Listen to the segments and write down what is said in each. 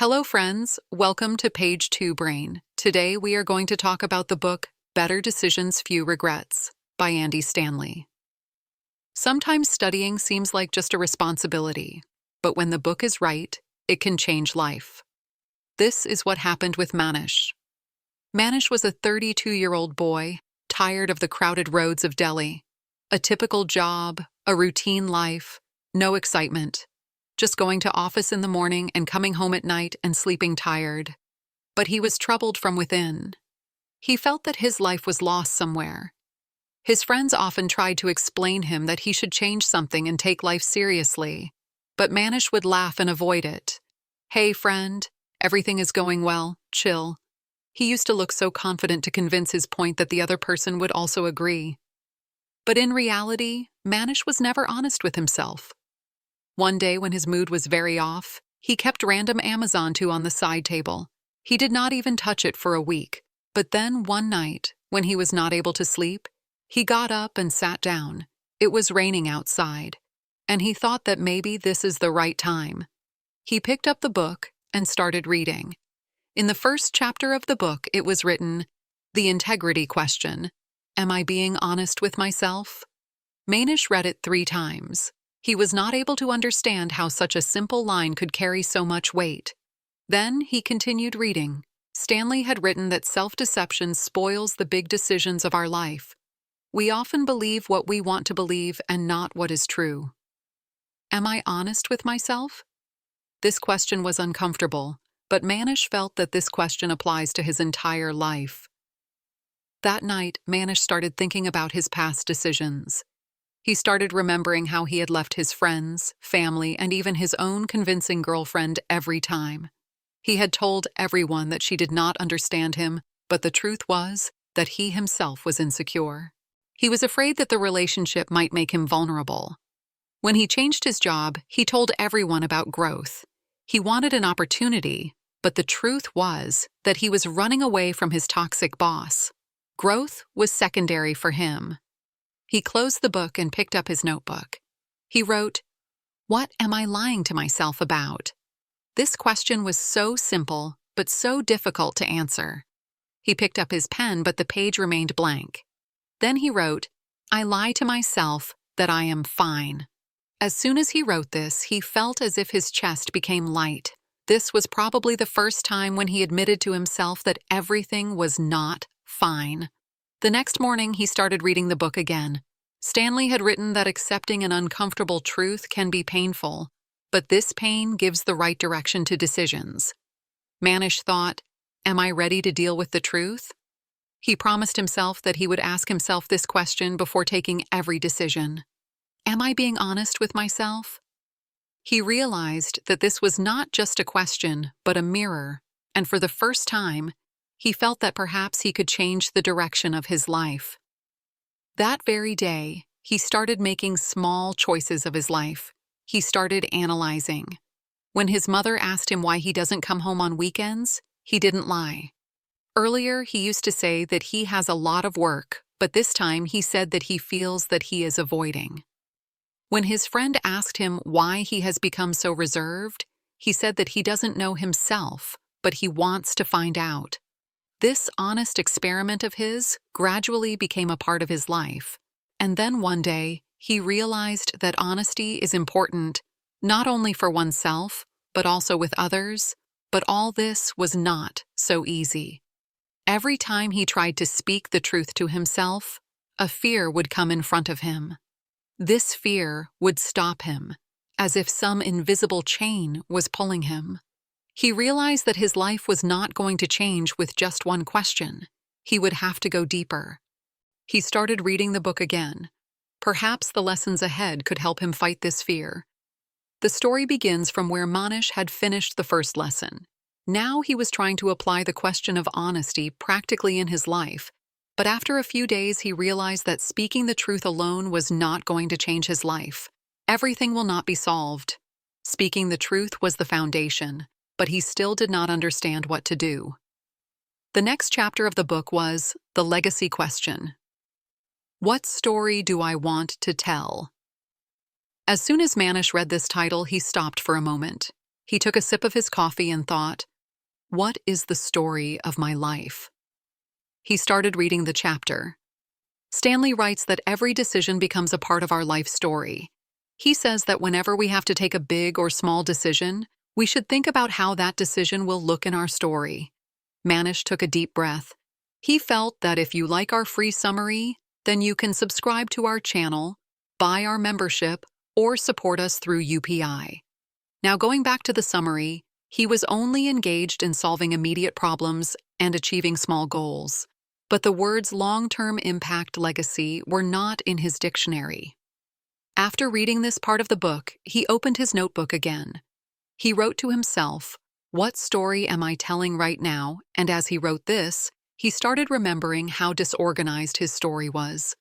Hello, friends. Welcome to Page 2 Brain. Today we are going to talk about the book Better Decisions, Few Regrets by Andy Stanley. Sometimes studying seems like just a responsibility, but when the book is right, it can change life. This is what happened with Manish. Manish was a 32-year-old boy, tired of the crowded roads of Delhi. A typical job, a routine life, no excitement. Just going to office in the morning and coming home at night and sleeping tired. But he was troubled from within. He felt that his life was lost somewhere. His friends often tried to explain him that he should change something and take life seriously, but Manish would laugh and avoid it. "Hey, friend, everything is going well, chill." He used to look so confident to convince his point that the other person would also agree. But in reality, Manish was never honest with himself. One day when his mood was very off, he kept random Amazon on the side table. He did not even touch it for a week. But then one night, when he was not able to sleep, he got up and sat down. It was raining outside, and he thought that maybe this is the right time. He picked up the book and started reading. In the first chapter of the book, it was written, "The Integrity Question. Am I being honest with myself?" Manish read it 3 times. He was not able to understand how such a simple line could carry so much weight. Then he continued reading. Stanley had written that self-deception spoils the big decisions of our life. We often believe what we want to believe and not what is true. Am I honest with myself? This question was uncomfortable, but Manish felt that this question applies to his entire life. That night, Manish started thinking about his past decisions. He started remembering how he had left his friends, family, and even his own convincing girlfriend every time. He had told everyone that she did not understand him, but the truth was that he himself was insecure. He was afraid that the relationship might make him vulnerable. When he changed his job, he told everyone about growth. He wanted an opportunity, but the truth was that he was running away from his toxic boss. Growth was secondary for him. He closed the book and picked up his notebook. He wrote, "What am I lying to myself about?" This question was so simple, but so difficult to answer. He picked up his pen, but the page remained blank. Then he wrote, "I lie to myself that I am fine." As soon as he wrote this, he felt as if his chest became light. This was probably the first time when he admitted to himself that everything was not fine. The next morning, he started reading the book again. Stanley had written that accepting an uncomfortable truth can be painful, but this pain gives the right direction to decisions. Manish thought, "Am I ready to deal with the truth?" He promised himself that he would ask himself this question before taking every decision. Am I being honest with myself? He realized that this was not just a question, but a mirror, and for the first time, he felt that perhaps he could change the direction of his life. That very day, he started making small choices of his life. He started analyzing. When his mother asked him why he doesn't come home on weekends, he didn't lie. Earlier, he used to say that he has a lot of work, but this time he said that he feels that he is avoiding. When his friend asked him why he has become so reserved, he said that he doesn't know himself, but he wants to find out. This honest experiment of his gradually became a part of his life. And then one day, he realized that honesty is important, not only for oneself, but also with others. But all this was not so easy. Every time he tried to speak the truth to himself, a fear would come in front of him. This fear would stop him, as if some invisible chain was pulling him. He realized that his life was not going to change with just one question. He would have to go deeper. He started reading the book again. Perhaps the lessons ahead could help him fight this fear. The story begins from where Manish had finished the first lesson. Now he was trying to apply the question of honesty practically in his life, but after a few days he realized that speaking the truth alone was not going to change his life. Everything will not be solved. Speaking the truth was the foundation, but he still did not understand what to do. The next chapter of the book was The Legacy Question. What story do I want to tell? As soon as Manish read this title, he stopped for a moment. He took a sip of his coffee and thought, "What is the story of my life?" He started reading the chapter. Stanley writes that every decision becomes a part of our life story. He says that whenever we have to take a big or small decision, we should think about how that decision will look in our story. Manish took a deep breath. He felt that if you like our free summary, then you can subscribe to our channel, buy our membership, or support us through UPI. Now, going back to the summary, he was only engaged in solving immediate problems and achieving small goals. But the words long-term impact legacy were not in his dictionary. After reading this part of the book, he opened his notebook again. He wrote to himself, "What story am I telling right now?" And as he wrote this, he started remembering how disorganized his story was.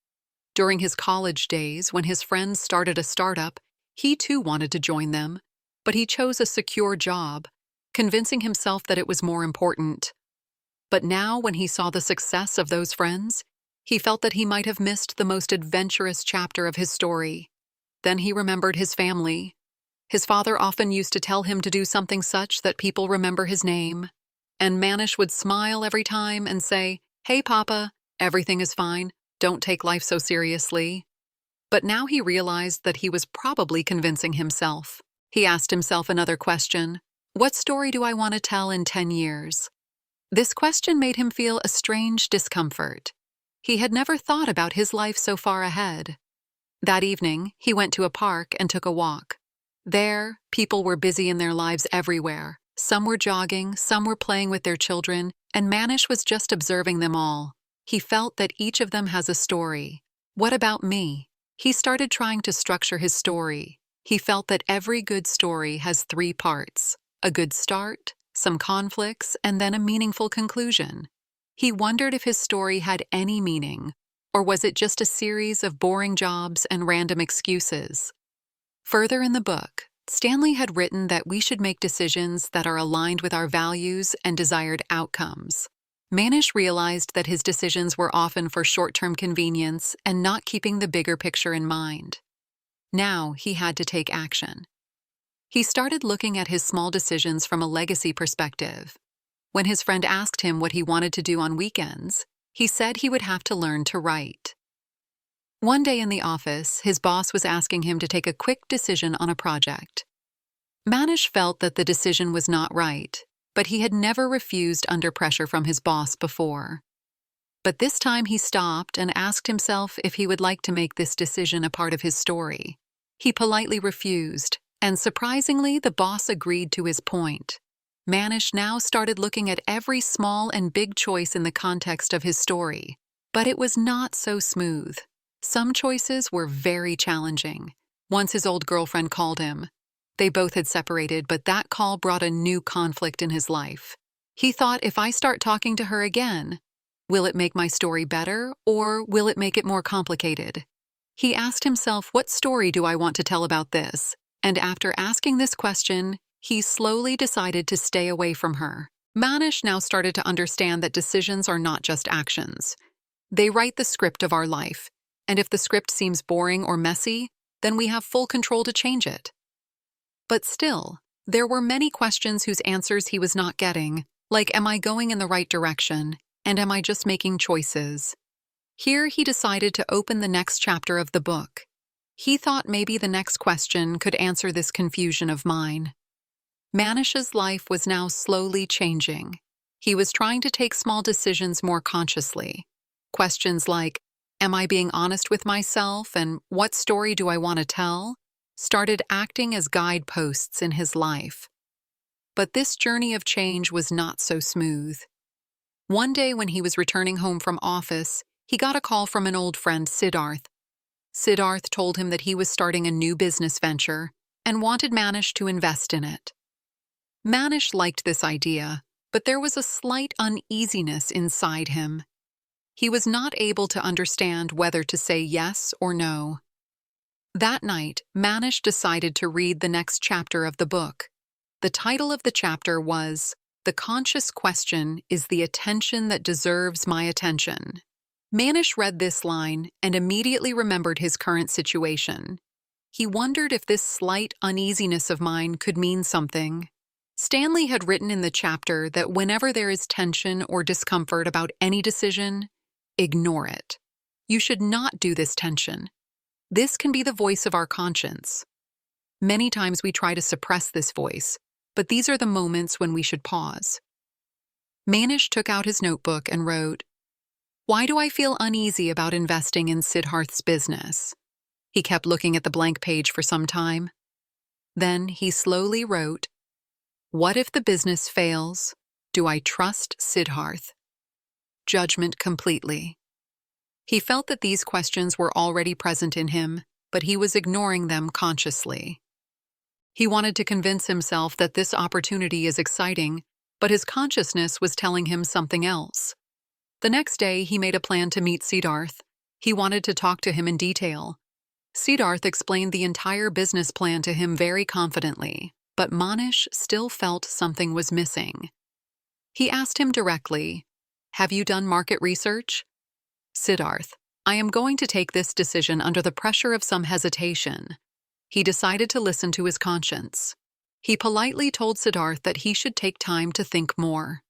During his college days, when his friends started a startup, he too wanted to join them, but he chose a secure job, convincing himself that it was more important. But now, when he saw the success of those friends, he felt that he might have missed the most adventurous chapter of his story. Then he remembered his family. His father often used to tell him to do something such that people remember his name. And Manish would smile every time and say, "Hey, Papa, everything is fine. Don't take life so seriously." But now he realized that he was probably convincing himself. He asked himself another question. What story do I want to tell in 10 years? This question made him feel a strange discomfort. He had never thought about his life so far ahead. That evening, he went to a park and took a walk. There, people were busy in their lives everywhere. Some were jogging, some were playing with their children, and Manish was just observing them all. He felt that each of them has a story. What about me? He started trying to structure his story. He felt that every good story has 3 parts: a good start, some conflicts, and then a meaningful conclusion. He wondered if his story had any meaning, or was it just a series of boring jobs and random excuses? Further in the book, Stanley had written that we should make decisions that are aligned with our values and desired outcomes. Manish realized that his decisions were often for short-term convenience and not keeping the bigger picture in mind. Now he had to take action. He started looking at his small decisions from a legacy perspective. When his friend asked him what he wanted to do on weekends, he said he would have to learn to write. One day in the office, his boss was asking him to take a quick decision on a project. Manish felt that the decision was not right, but he had never refused under pressure from his boss before. But this time he stopped and asked himself if he would like to make this decision a part of his story. He politely refused, and surprisingly, the boss agreed to his point. Manish now started looking at every small and big choice in the context of his story. But it was not so smooth. Some choices were very challenging. Once his old girlfriend called him. They both had separated, but that call brought a new conflict in his life. He thought, if I start talking to her again, will it make my story better, or will it make it more complicated? He asked himself, what story do I want to tell about this? And after asking this question, he slowly decided to stay away from her. Manish now started to understand that decisions are not just actions. They write the script of our life, and if the script seems boring or messy, then we have full control to change it. But still, there were many questions whose answers he was not getting, like, am I going in the right direction, and am I just making choices? Here he decided to open the next chapter of the book. He thought maybe the next question could answer this confusion of mine. Manish's life was now slowly changing. He was trying to take small decisions more consciously. Questions like, am I being honest with myself, and what story do I want to tell, started acting as guideposts in his life. But this journey of change was not so smooth. One day when he was returning home from office, he got a call from an old friend, Siddharth. Siddharth told him that he was starting a new business venture and wanted Manish to invest in it. Manish liked this idea, but there was a slight uneasiness inside him. He was not able to understand whether to say yes or no. That night, Manish decided to read the next chapter of the book. The title of the chapter was, "The Conscious Question is the Attention That Deserves My Attention." Manish read this line and immediately remembered his current situation. He wondered if this slight uneasiness of mine could mean something. Stanley had written in the chapter that whenever there is tension or discomfort about any decision, ignore it. You should not do this tension. This can be the voice of our conscience. Many times we try to suppress this voice, but these are the moments when we should pause. Manish took out his notebook and wrote, "Why do I feel uneasy about investing in Siddharth's business?" He kept looking at the blank page for some time. Then he slowly wrote, "What if the business fails? Do I trust Siddharth?" Judgment completely. He felt that these questions were already present in him, but he was ignoring them consciously. He wanted to convince himself that this opportunity is exciting, but his consciousness was telling him something else. The next day, he made a plan to meet Siddharth. He wanted to talk to him in detail. Siddharth explained the entire business plan to him very confidently, but Manish still felt something was missing. He asked him directly, "Have you done market research?" "Siddharth, I am going to take this decision under the pressure of some hesitation." He decided to listen to his conscience. He politely told Siddharth that he should take time to think more.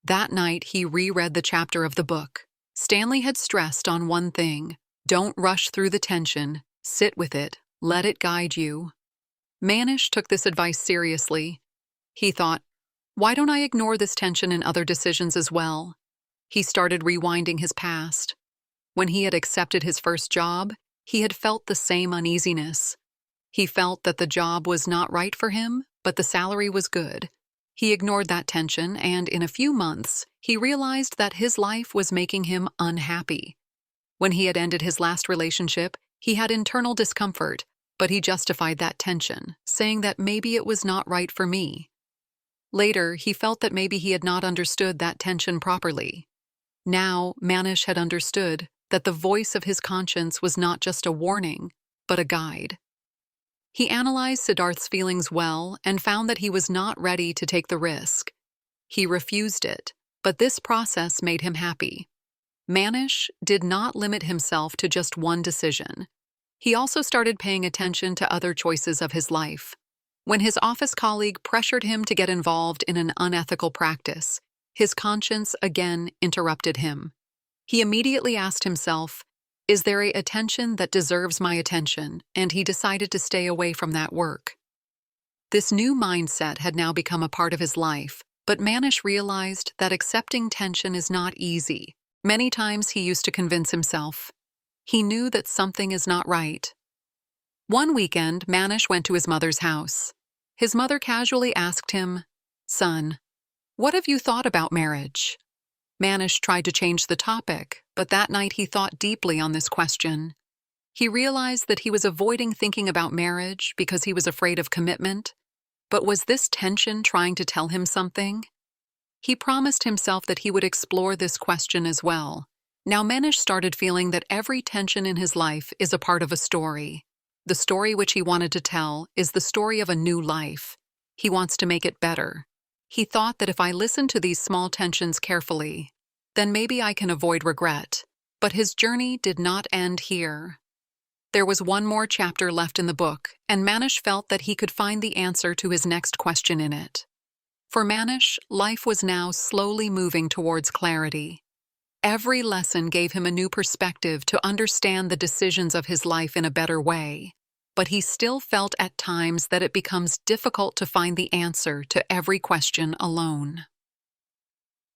That night, he reread the chapter of the book. Stanley had stressed on one thing: don't rush through the tension, sit with it, let it guide you. Manish took this advice seriously. He thought, why don't I ignore this tension in other decisions as well? He started rewinding his past. When he had accepted his first job, he had felt the same uneasiness. He felt that the job was not right for him, but the salary was good. He ignored that tension, and in a few months, he realized that his life was making him unhappy. When he had ended his last relationship, he had internal discomfort, but he justified that tension, saying that maybe it was not right for me. Later, he felt that maybe he had not understood that tension properly. Now, Manish had understood that the voice of his conscience was not just a warning, but a guide. He analyzed Siddharth's feelings well and found that he was not ready to take the risk. He refused it, but this process made him happy. Manish did not limit himself to just one decision. He also started paying attention to other choices of his life. When his office colleague pressured him to get involved in an unethical practice, his conscience again interrupted him. He immediately asked himself, is there a attention that deserves my attention? And he decided to stay away from that work. This new mindset had now become a part of his life, but Manish realized that accepting tension is not easy. Many times he used to convince himself. He knew that something is not right. One weekend, Manish went to his mother's house. His mother casually asked him, "Son, what have you thought about marriage?" Manish tried to change the topic, but that night he thought deeply on this question. He realized that he was avoiding thinking about marriage because he was afraid of commitment. But was this tension trying to tell him something? He promised himself that he would explore this question as well. Now Manish started feeling that every tension in his life is a part of a story. The story which he wanted to tell is the story of a new life. He wants to make it better. He thought that if I listen to these small tensions carefully, then maybe I can avoid regret. But his journey did not end here. There was one more chapter left in the book, and Manish felt that he could find the answer to his next question in it. For Manish, life was now slowly moving towards clarity. Every lesson gave him a new perspective to understand the decisions of his life in a better way, but he still felt at times that it becomes difficult to find the answer to every question alone.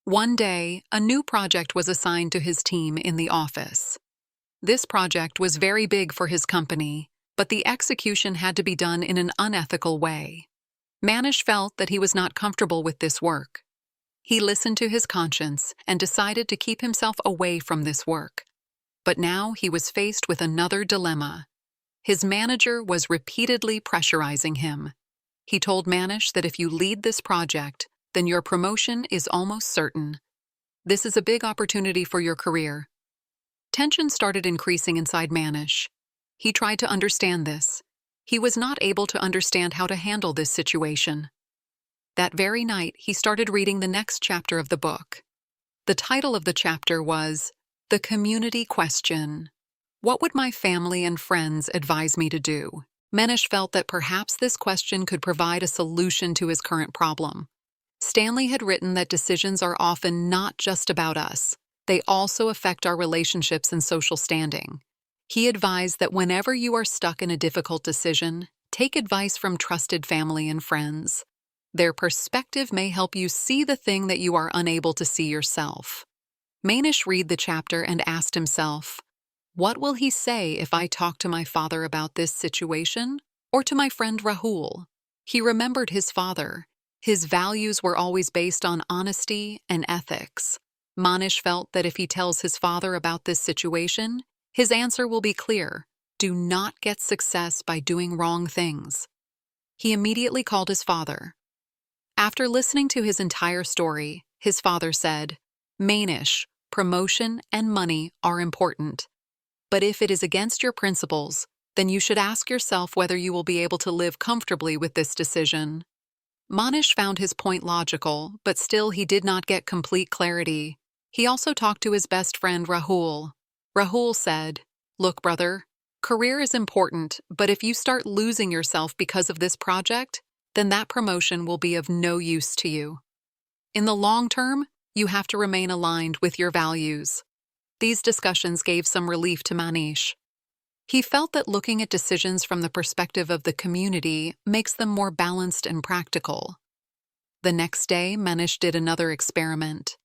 One day, a new project was assigned to his team in the office. This project was very big for his company, but the execution had to be done in an unethical way. Manish felt that he was not comfortable with this work. He listened to his conscience and decided to keep himself away from this work. But now he was faced with another dilemma. His manager was repeatedly pressurizing him. He told Manish that if you lead this project, then your promotion is almost certain. This is a big opportunity for your career. Tension started increasing inside Manish. He tried to understand this. He was not able to understand how to handle this situation. That very night, he started reading the next chapter of the book. The title of the chapter was The Community Question. What would my family and friends advise me to do? Manish felt that perhaps this question could provide a solution to his current problem. Stanley had written that decisions are often not just about us, they also affect our relationships and social standing. He advised that whenever you are stuck in a difficult decision, take advice from trusted family and friends. Their perspective may help you see the thing that you are unable to see yourself. Manish read the chapter and asked himself, what will he say if I talk to my father about this situation, or to my friend Rahul? He remembered his father. His values were always based on honesty and ethics. Manish felt that if he tells his father about this situation, his answer will be clear: do not get success by doing wrong things. He immediately called his father. After listening to his entire story, his father said, Manish, promotion and money are important. But if it is against your principles, then you should ask yourself whether you will be able to live comfortably with this decision. Manish found his point logical, but still he did not get complete clarity. He also talked to his best friend Rahul. Rahul said, look, brother, career is important, but if you start losing yourself because of this project, then that promotion will be of no use to you. In the long term, you have to remain aligned with your values. These discussions gave some relief to Manish. He felt that looking at decisions from the perspective of the community makes them more balanced and practical. The next day, Manish did another experiment.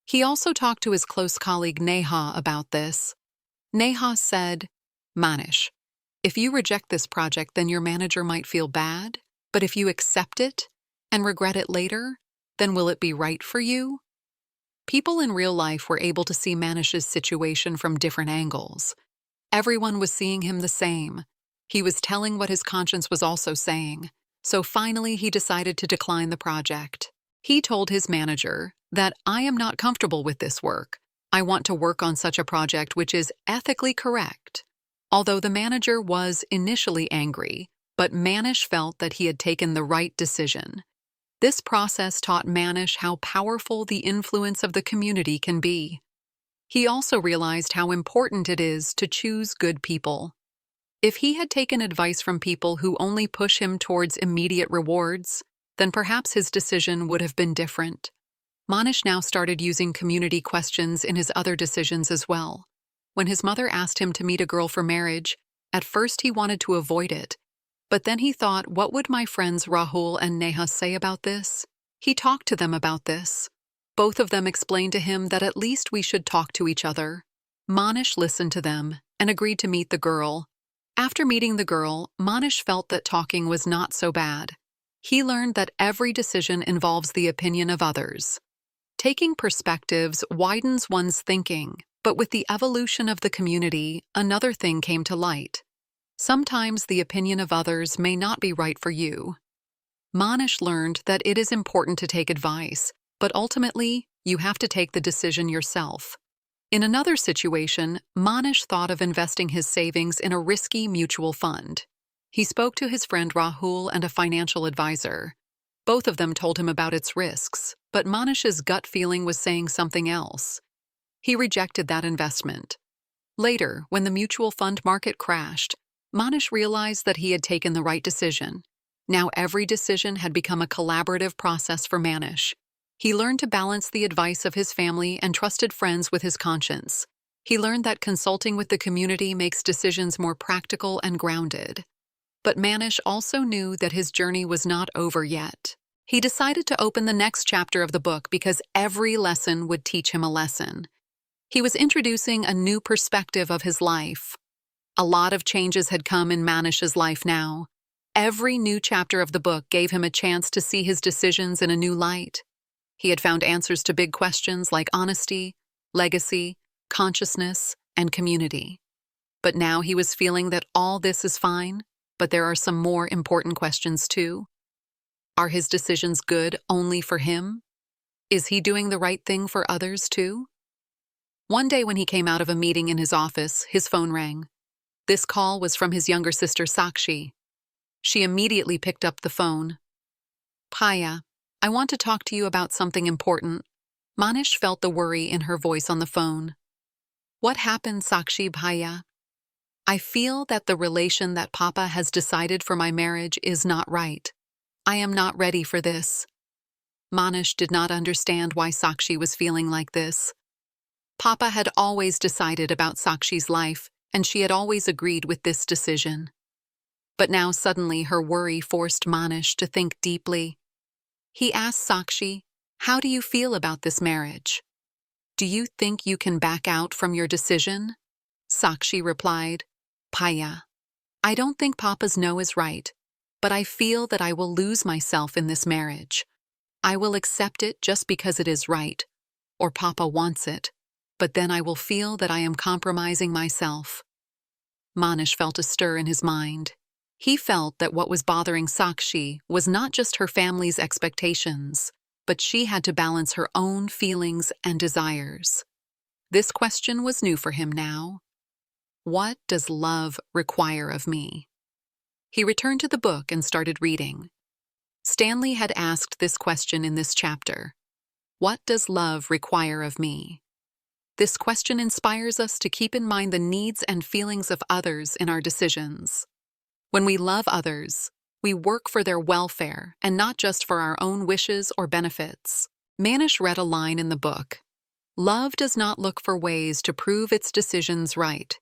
He also talked to his close colleague Neha about this. Neha said, Manish, if you reject this project, then your manager might feel bad, but if you accept it and regret it later, then will it be right for you? People in real life were able to see Manish's situation from different angles. Everyone was seeing him the same. He was telling what his conscience was also saying. So finally, he decided to decline the project. He told his manager that I am not comfortable with this work. I want to work on such a project which is ethically correct. Although the manager was initially angry, but Manish felt that he had taken the right decision. This process taught Manish how powerful the influence of the community can be. He also realized how important it is to choose good people. If he had taken advice from people who only push him towards immediate rewards, then perhaps his decision would have been different. Manish now started using community questions in his other decisions as well. When his mother asked him to meet a girl for marriage, at first he wanted to avoid it. But then he thought, what would my friends Rahul and Neha say about this? He talked to them about this. Both of them explained to him that at least we should talk to each other. Manish listened to them and agreed to meet the girl. After meeting the girl, Manish felt that talking was not so bad. He learned that every decision involves the opinion of others. Taking perspectives widens one's thinking, but with the evolution of the community, another thing came to light. Sometimes the opinion of others may not be right for you. Manish learned that it is important to take advice, but ultimately, you have to take the decision yourself. In another situation, Manish thought of investing his savings in a risky mutual fund. He spoke to his friend Rahul and a financial advisor. Both of them told him about its risks, but Manish's gut feeling was saying something else. He rejected that investment. Later, when the mutual fund market crashed, Manish realized that he had taken the right decision. Now every decision had become a collaborative process for Manish. He learned to balance the advice of his family and trusted friends with his conscience. He learned that consulting with the community makes decisions more practical and grounded. But Manish also knew that his journey was not over yet. He decided to open the next chapter of the book because every lesson would teach him a lesson. He was introducing a new perspective of his life. A lot of changes had come in Manish's life now. Every new chapter of the book gave him a chance to see his decisions in a new light. He had found answers to big questions like honesty, legacy, consciousness, and community. But now he was feeling that all this is fine, but there are some more important questions too. Are his decisions good only for him? Is he doing the right thing for others too? One day when he came out of a meeting in his office, his phone rang. This call was from his younger sister Sakshi. She immediately picked up the phone. Paya, I want to talk to you about something important. Manish felt the worry in her voice on the phone. What happened, Sakshi Bhaiya? I feel that the relation that Papa has decided for my marriage is not right. I am not ready for this. Manish did not understand why Sakshi was feeling like this. Papa had always decided about Sakshi's life, and she had always agreed with this decision. But now suddenly her worry forced Manish to think deeply. He asked Sakshi, "How do you feel about this marriage? Do you think you can back out from your decision?" Sakshi replied, "Paya, I don't think Papa's no is right, but I feel that I will lose myself in this marriage. I will accept it just because it is right, or Papa wants it, but then I will feel that I am compromising myself." Manish felt a stir in his mind. He felt that what was bothering Sakshi was not just her family's expectations, but she had to balance her own feelings and desires. This question was new for him now. What does love require of me? He returned to the book and started reading. Stanley had asked this question in this chapter. What does love require of me? This question inspires us to keep in mind the needs and feelings of others in our decisions. When we love others, we work for their welfare and not just for our own wishes or benefits. Manish read a line in the book. Love does not look for ways to prove its decisions right.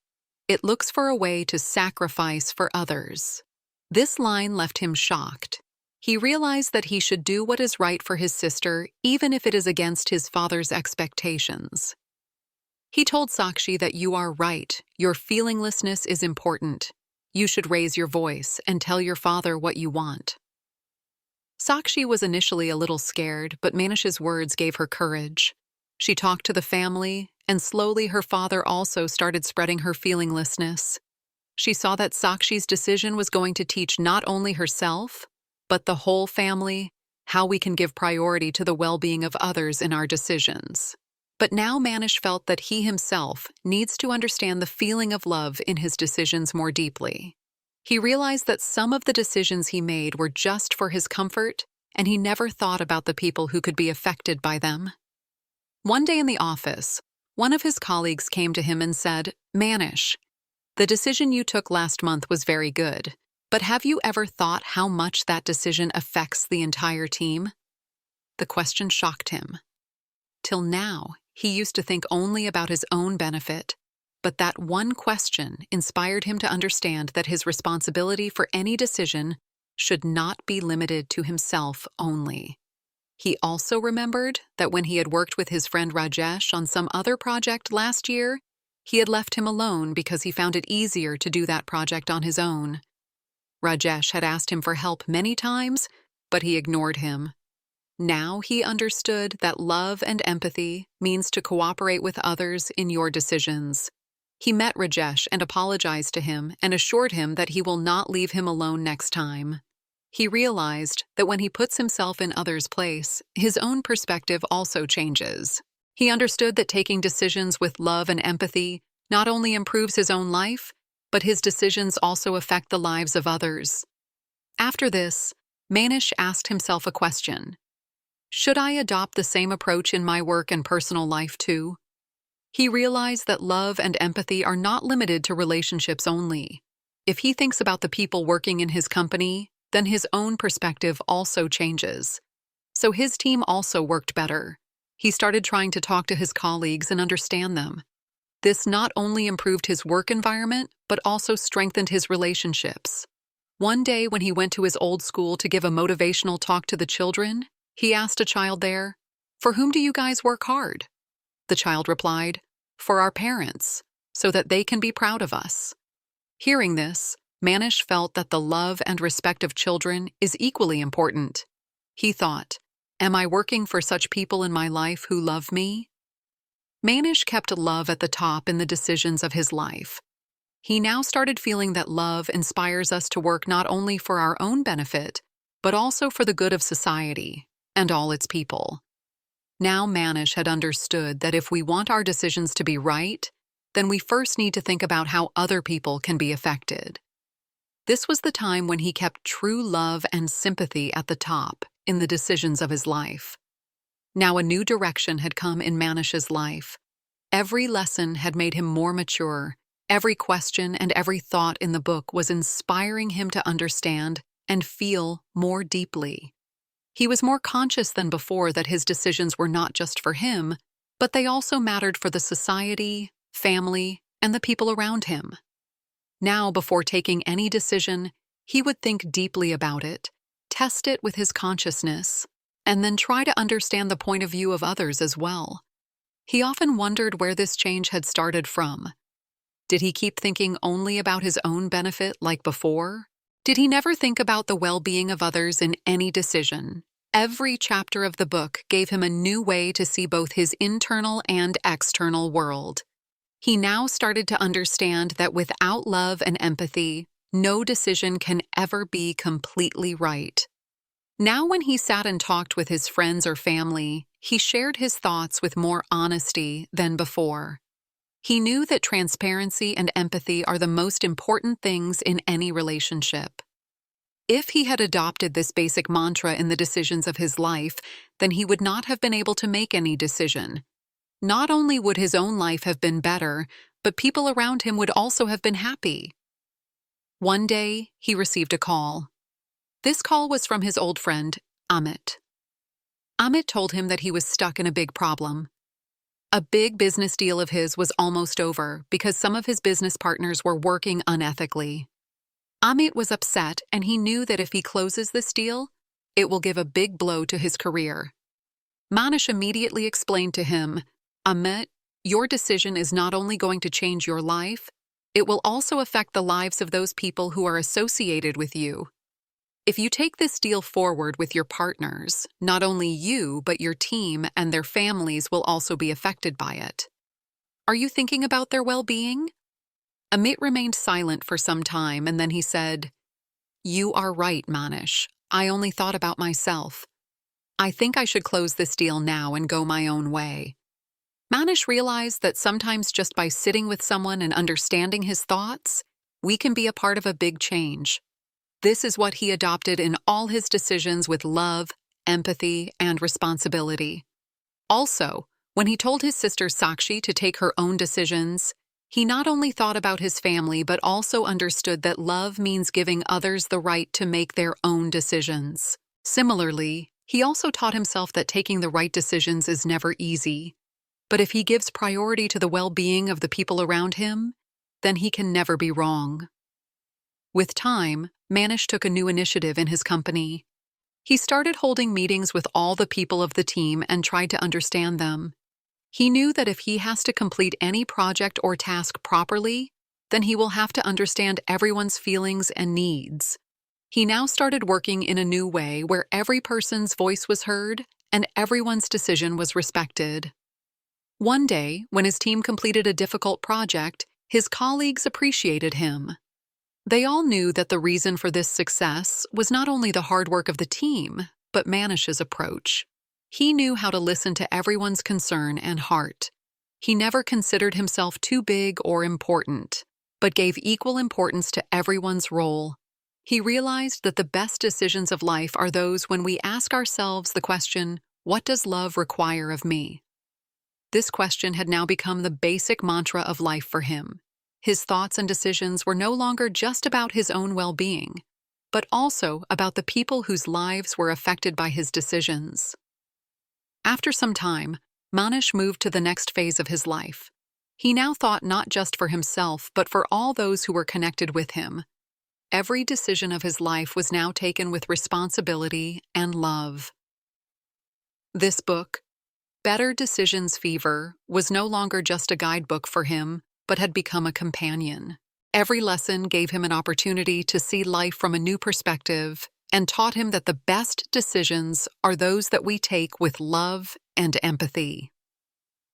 It looks for a way to sacrifice for others. This line left him shocked. He realized that he should do what is right for his sister, even if it is against his father's expectations. He told Sakshi that you are right, your feelinglessness is important. You should raise your voice and tell your father what you want. Sakshi was initially a little scared, but Manish's words gave her courage. She talked to the family, and slowly her father also started spreading her feelinglessness. She saw that Sakshi's decision was going to teach not only herself, but the whole family, how we can give priority to the well-being of others in our decisions. But now Manish felt that he himself needs to understand the feeling of love in his decisions more deeply. He realized that some of the decisions he made were just for his comfort, and he never thought about the people who could be affected by them. One day in the office, one of his colleagues came to him and said, "Manish, the decision you took last month was very good, but have you ever thought how much that decision affects the entire team?" The question shocked him. Till now, he used to think only about his own benefit, but that one question inspired him to understand that his responsibility for any decision should not be limited to himself only. He also remembered that when he had worked with his friend Rajesh on some other project last year, he had left him alone because he found it easier to do that project on his own. Rajesh had asked him for help many times, but he ignored him. Now he understood that love and empathy means to cooperate with others in your decisions. He met Rajesh and apologized to him and assured him that he will not leave him alone next time. He realized that when he puts himself in others' place, his own perspective also changes. He understood that taking decisions with love and empathy not only improves his own life, but his decisions also affect the lives of others. After this, Manish asked himself a question. Should I adopt the same approach in my work and personal life too? He realized that love and empathy are not limited to relationships only. If he thinks about the people working in his company, then his own perspective also changes. So his team also worked better. He started trying to talk to his colleagues and understand them. This not only improved his work environment, but also strengthened his relationships. One day when he went to his old school to give a motivational talk to the children, he asked a child there, "For whom do you guys work hard?" The child replied, "For our parents, so that they can be proud of us." Hearing this, Manish felt that the love and respect of children is equally important. He thought, "Am I working for such people in my life who love me?" Manish kept love at the top in the decisions of his life. He now started feeling that love inspires us to work not only for our own benefit, but also for the good of society and all its people. Now Manish had understood that if we want our decisions to be right, then we first need to think about how other people can be affected. This was the time when he kept true love and sympathy at the top in the decisions of his life. Now a new direction had come in Manish's life. Every lesson had made him more mature, Every question and every thought in the book was inspiring him to understand and feel more deeply. He was more conscious than before that his decisions were not just for him, but they also mattered for the society, family, and the people around him. Now, before taking any decision, he would think deeply about it, test it with his consciousness, and then try to understand the point of view of others as well. He often wondered where this change had started from. Did he keep thinking only about his own benefit like before? Did he never think about the well-being of others in any decision? Every chapter of the book gave him a new way to see both his internal and external world. He now started to understand that without love and empathy, no decision can ever be completely right. Now when he sat and talked with his friends or family, he shared his thoughts with more honesty than before. He knew that transparency and empathy are the most important things in any relationship. If he had adopted this basic mantra in the decisions of his life, then he would not have been able to make any decision. Not only would his own life have been better, but people around him would also have been happy. One day, he received a call. This call was from his old friend, Amit. Amit told him that he was stuck in a big problem. A big business deal of his was almost over because some of his business partners were working unethically. Amit was upset, and he knew that if he closes this deal, it will give a big blow to his career. Manish immediately explained to him, "Amit, your decision is not only going to change your life, it will also affect the lives of those people who are associated with you. If you take this deal forward with your partners, not only you, but your team and their families will also be affected by it. Are you thinking about their well-being?" Amit remained silent for some time, and then he said, "You are right, Manish. I only thought about myself. I think I should close this deal now and go my own way." Manish realized that sometimes just by sitting with someone and understanding his thoughts, we can be a part of a big change. This is what he adopted in all his decisions with love, empathy, and responsibility. Also, when he told his sister Sakshi to take her own decisions, he not only thought about his family but also understood that love means giving others the right to make their own decisions. Similarly, he also taught himself that taking the right decisions is never easy. But if he gives priority to the well-being of the people around him, then he can never be wrong. With time, Manish took a new initiative in his company. He started holding meetings with all the people of the team and tried to understand them. He knew that if he has to complete any project or task properly, then he will have to understand everyone's feelings and needs. He now started working in a new way where every person's voice was heard and everyone's decision was respected. One day, when his team completed a difficult project, his colleagues appreciated him. They all knew that the reason for this success was not only the hard work of the team, but Manish's approach. He knew how to listen to everyone's concern and heart. He never considered himself too big or important, but gave equal importance to everyone's role. He realized that the best decisions of life are those when we ask ourselves the question, "What does love require of me?" This question had now become the basic mantra of life for him. His thoughts and decisions were no longer just about his own well-being, but also about the people whose lives were affected by his decisions. After some time, Manish moved to the next phase of his life. He now thought not just for himself, but for all those who were connected with him. Every decision of his life was now taken with responsibility and love. This book, Better Decisions Fever, was no longer just a guidebook for him, but had become a companion. Every lesson gave him an opportunity to see life from a new perspective and taught him that the best decisions are those that we take with love and empathy.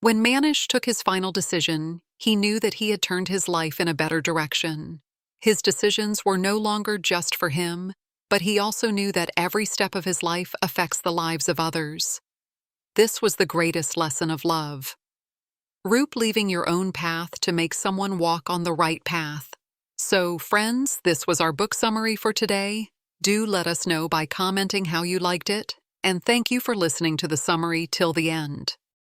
When Manish took his final decision, he knew that he had turned his life in a better direction. His decisions were no longer just for him, but he also knew that every step of his life affects the lives of others. This was the greatest lesson of love. Root leaving your own path to make someone walk on the right path. So, friends, this was our book summary for today. Do let us know by commenting how you liked it, and thank you for listening to the summary till the end.